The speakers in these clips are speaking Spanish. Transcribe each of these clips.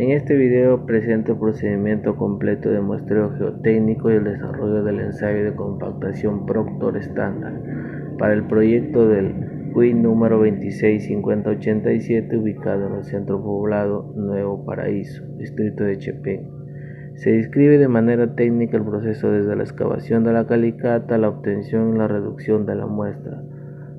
En este video presento el procedimiento completo de muestreo geotécnico y el desarrollo del ensayo de compactación Proctor estándar para el proyecto del QUI número 265087 ubicado en el centro poblado Nuevo Paraíso, distrito de Chepén. Se describe de manera técnica el proceso desde la excavación de la calicata, la obtención y la reducción de la muestra,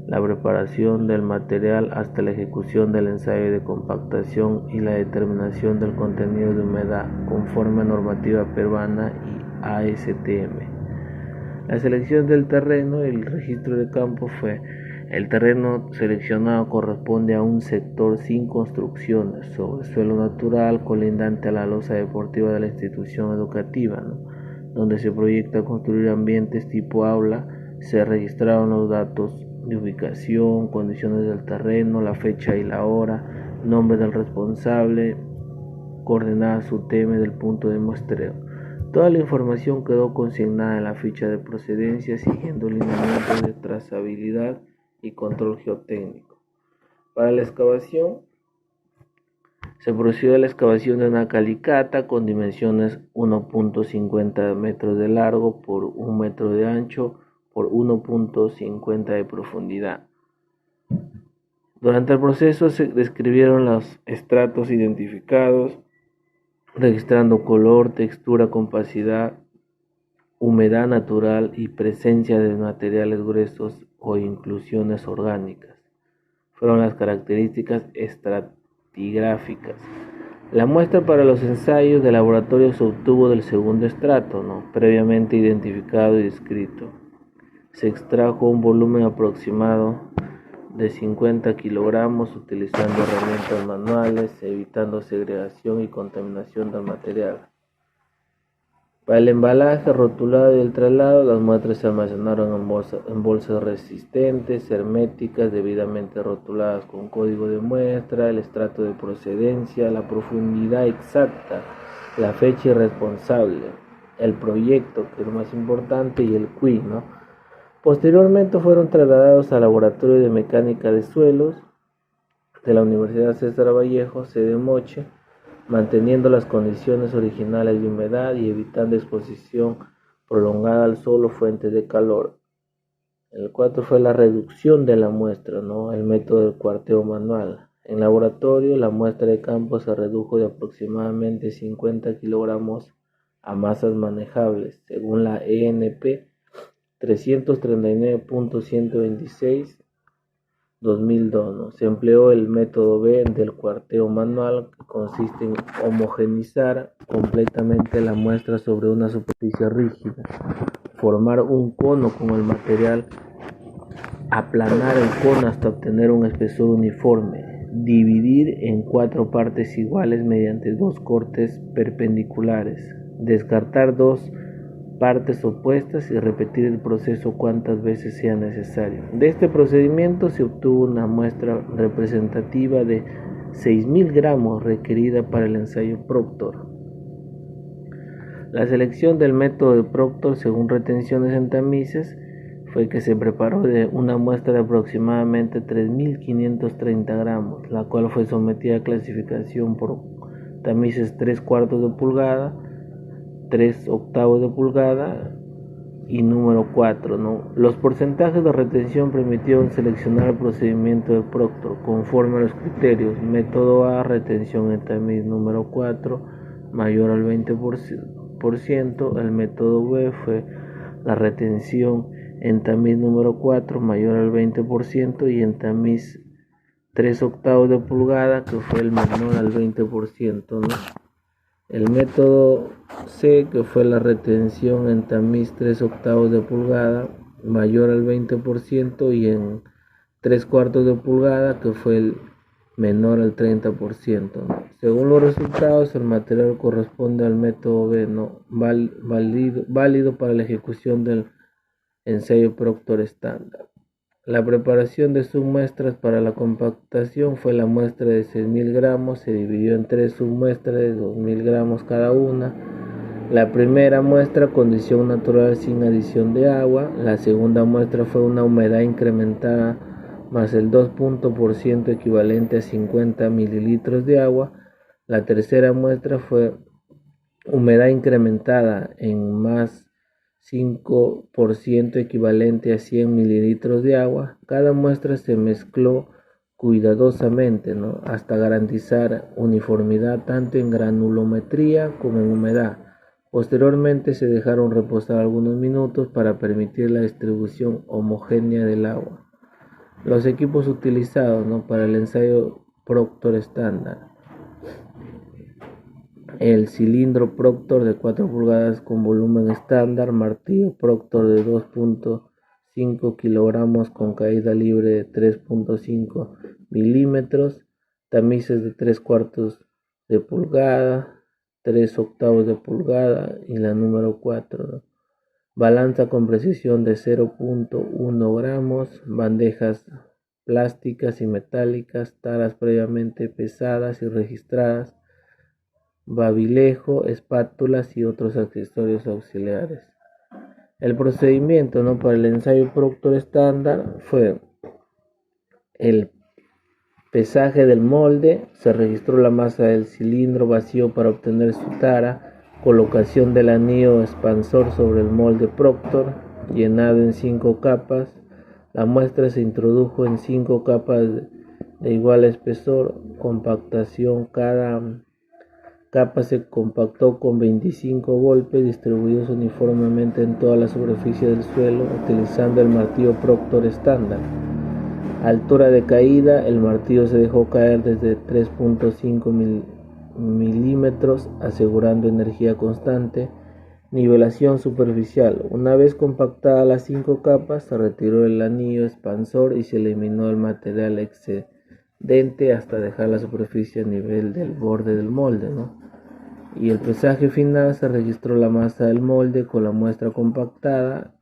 la preparación del material hasta la ejecución del ensayo de compactación y la determinación del contenido de humedad conforme a normativa peruana y ASTM. La selección del terreno y el registro de campo fue: el terreno seleccionado corresponde a un sector sin construcciones sobre suelo natural colindante a la losa deportiva de la institución educativa, donde se proyecta construir ambientes tipo aula. Se registraron los datos de ubicación, condiciones del terreno, la fecha y la hora, nombre del responsable, coordenadas UTM del punto de muestreo. Toda la información quedó consignada en la ficha de procedencia siguiendo lineamientos de trazabilidad y control geotécnico. Para la excavación, se procedió a la excavación de una calicata con dimensiones 1.50 metros de largo por 1 metro de ancho por 1.50 de profundidad. Durante el proceso se describieron los estratos identificados, registrando color, textura, compacidad, humedad natural y presencia de materiales gruesos o inclusiones orgánicas. Fueron las características estratigráficas. La muestra para los ensayos de laboratorio se obtuvo del segundo estrato, previamente identificado y descrito. Se extrajo un volumen aproximado de 50 kilogramos utilizando herramientas manuales, evitando segregación y contaminación del material. Para el embalaje, rotulado y el traslado, las muestras se almacenaron en bolsas resistentes, herméticas, debidamente rotuladas con código de muestra, el estrato de procedencia, la profundidad exacta, la fecha y responsable, el proyecto, que es lo más importante, y el QUI, Posteriormente fueron trasladados al Laboratorio de Mecánica de Suelos de la Universidad César Vallejo, sede Moche, manteniendo las condiciones originales de humedad y evitando exposición prolongada al sol o fuentes de calor. El 4 fue la reducción de la muestra, el método del cuarteo manual. En laboratorio, la muestra de campo se redujo de aproximadamente 50 kilogramos a masas manejables, según la ENP 339.126/2002. Se empleó el método B del cuarteo manual, que consiste en homogeneizar completamente la muestra sobre una superficie rígida, formar un cono con el material, aplanar el cono hasta obtener un espesor uniforme, dividir en 4 partes iguales mediante 2 cortes perpendiculares, descartar 2 partes opuestas y repetir el proceso cuantas veces sea necesario. De este procedimiento se obtuvo una muestra representativa de 6.000 gramos requerida para el ensayo Proctor. La selección del método de Proctor según retenciones en tamices fue que se preparó de una muestra de aproximadamente 3.530 gramos, la cual fue sometida a clasificación por tamices 3/4 de pulgada, 3/8 de pulgada y número 4. Los porcentajes de retención permitieron seleccionar el procedimiento de Proctor conforme a los criterios: método A, retención en tamiz número 4 mayor al 20%, el método B fue la retención en tamiz número 4 mayor al 20% y en tamiz 3/8 de pulgada, que fue el menor al 20%, El método C, que fue la retención en tamiz 3/8 de pulgada mayor al 20% y en 3/4 de pulgada, que fue el menor al 30%. Según los resultados, el material corresponde al método B, válido para la ejecución del ensayo Proctor estándar. La preparación de submuestras para la compactación fue: la muestra de 6.000 gramos se dividió en 3 submuestras de 2.000 gramos cada una. La primera muestra, condición natural sin adición de agua. La segunda muestra fue una humedad incrementada más el 2% equivalente a 50 mililitros de agua. La tercera muestra fue humedad incrementada en más 5% equivalente a 100 mililitros de agua. Cada muestra se mezcló cuidadosamente, ¿no?, hasta garantizar uniformidad tanto en granulometría como en humedad. Posteriormente se dejaron reposar algunos minutos para permitir la distribución homogénea del agua. Los equipos utilizados, ¿no?, para el ensayo Proctor estándar: el cilindro Proctor de 4 pulgadas con volumen estándar, martillo Proctor de 2.5 kilogramos con caída libre de 3.5 milímetros, tamices de 3/4 de pulgada, 3/8 de pulgada y la número 4, ¿no? Balanza con precisión de 0.1 gramos, bandejas plásticas y metálicas, taras previamente pesadas y registradas, babilejo, espátulas y otros accesorios auxiliares. El procedimiento, ¿no?, para el ensayo Proctor estándar fue el pesaje del molde, se registró la masa del cilindro vacío para obtener su tara, colocación del anillo expansor sobre el molde Proctor, llenado en 5 capas. La muestra se introdujo en 5 capas de igual espesor, compactación. Cada capa se compactó con 25 golpes distribuidos uniformemente en toda la superficie del suelo utilizando el martillo Proctor estándar. Altura de caída: el martillo se dejó caer desde 3.5 milímetros asegurando energía constante. Nivelación superficial: una vez compactadas las 5 capas, se retiró el anillo expansor y se eliminó el material excedente hasta dejar la superficie a nivel del borde del molde, ¿no? Y el pesaje final: se registró la masa del molde con la muestra compactada.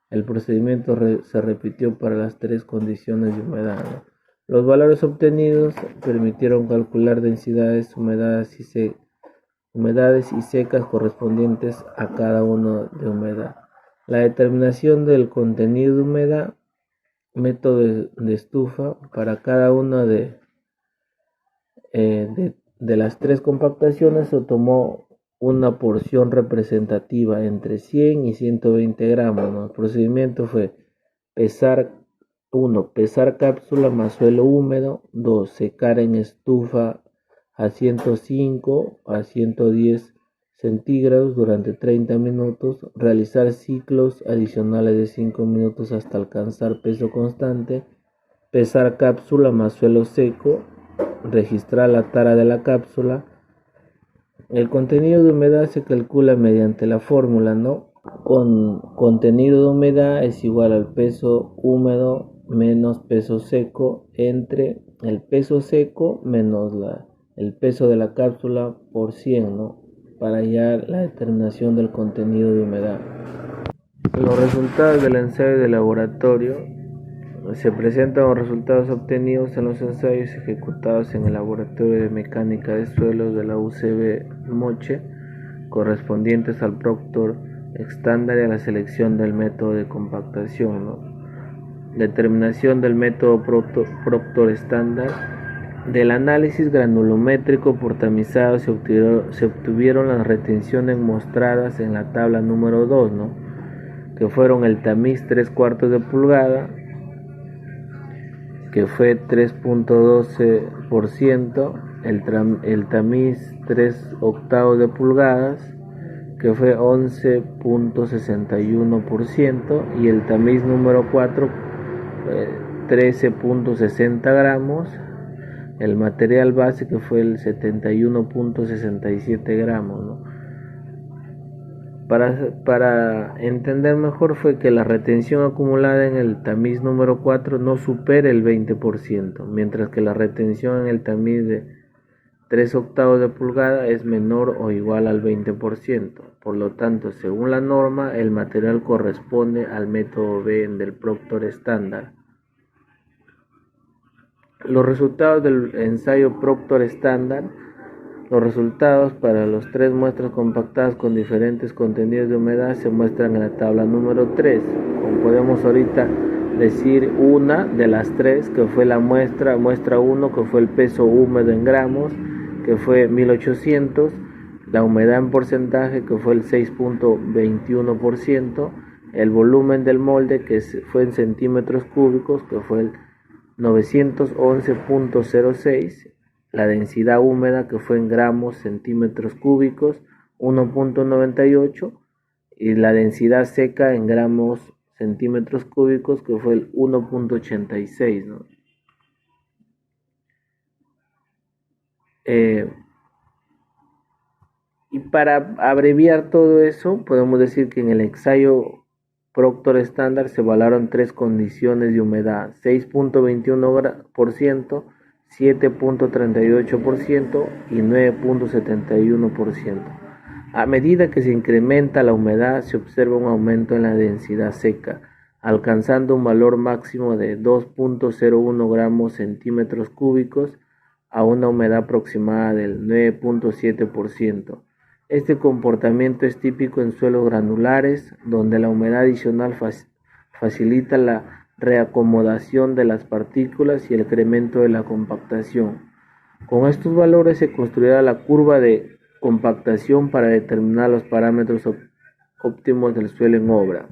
El procedimiento se repitió para las 3 condiciones de humedad, ¿no? Los valores obtenidos permitieron calcular densidades, humedades y secas correspondientes a cada uno de humedad. La determinación del contenido de humedad: método de estufa. Para cada una de las 3 compactaciones se tomó una porción representativa entre 100 y 120 gramos, ¿no? El procedimiento fue pesar cápsula más suelo húmedo. 2. Secar en estufa a 105 a 110 centígrados durante 30 minutos. Realizar ciclos adicionales de 5 minutos hasta alcanzar peso constante. Pesar cápsula más suelo seco. Registrar la tara de la cápsula. El contenido de humedad se calcula mediante la fórmula, ¿no? Contenido de humedad es igual al peso húmedo menos peso seco entre el peso seco menos el peso de la cápsula por 100, ¿no?, para hallar la determinación del contenido de humedad. Los resultados del ensayo de laboratorio: se presentan los resultados obtenidos en los ensayos ejecutados en el Laboratorio de Mecánica de Suelos de la UCB Moche, correspondientes al Proctor estándar y a la selección del método de compactación, ¿no? Determinación del método Proctor estándar. Del análisis granulométrico por tamizado se obtuvieron las retenciones mostradas en la tabla número 2, ¿no?, que fueron el tamiz 3/4 de pulgada, que fue 3.12%, el tamiz 3/8 de pulgadas, que fue 11.61%, y el tamiz número 4, 13.60 gramos, el material base, que fue el 71.67 gramos, ¿no? Para entender mejor, fue que la retención acumulada en el tamiz número 4 no supera el 20%, mientras que la retención en el tamiz de 3/8 de pulgada es menor o igual al 20%. Por lo tanto, según la norma, el material corresponde al método B del Proctor estándar. Los resultados del ensayo Proctor estándar. Los resultados para las 3 muestras compactadas con diferentes contenidos de humedad se muestran en la tabla número 3. Como podemos ahorita decir una de las 3, que fue la muestra 1, que fue el peso húmedo en gramos, que fue 1800, la humedad en porcentaje, que fue el 6.21%, el volumen del molde, que fue en centímetros cúbicos, que fue el 911.06, la densidad húmeda, que fue en gramos centímetros cúbicos, 1.98, y la densidad seca en gramos centímetros cúbicos, que fue el 1.86, ¿no? Y para abreviar todo eso, podemos decir que en el ensayo Proctor estándar se evaluaron tres condiciones de humedad: 6.21%, 7.38% y 9.71%. A medida que se incrementa la humedad, se observa un aumento en la densidad seca, alcanzando un valor máximo de 2.01 gramos centímetros cúbicos a una humedad aproximada del 9.7%. Este comportamiento es típico en suelos granulares, donde la humedad adicional facilita la reacomodación de las partículas y el incremento de la compactación. Con estos valores se construirá la curva de compactación para determinar los parámetros óptimos del suelo en obra.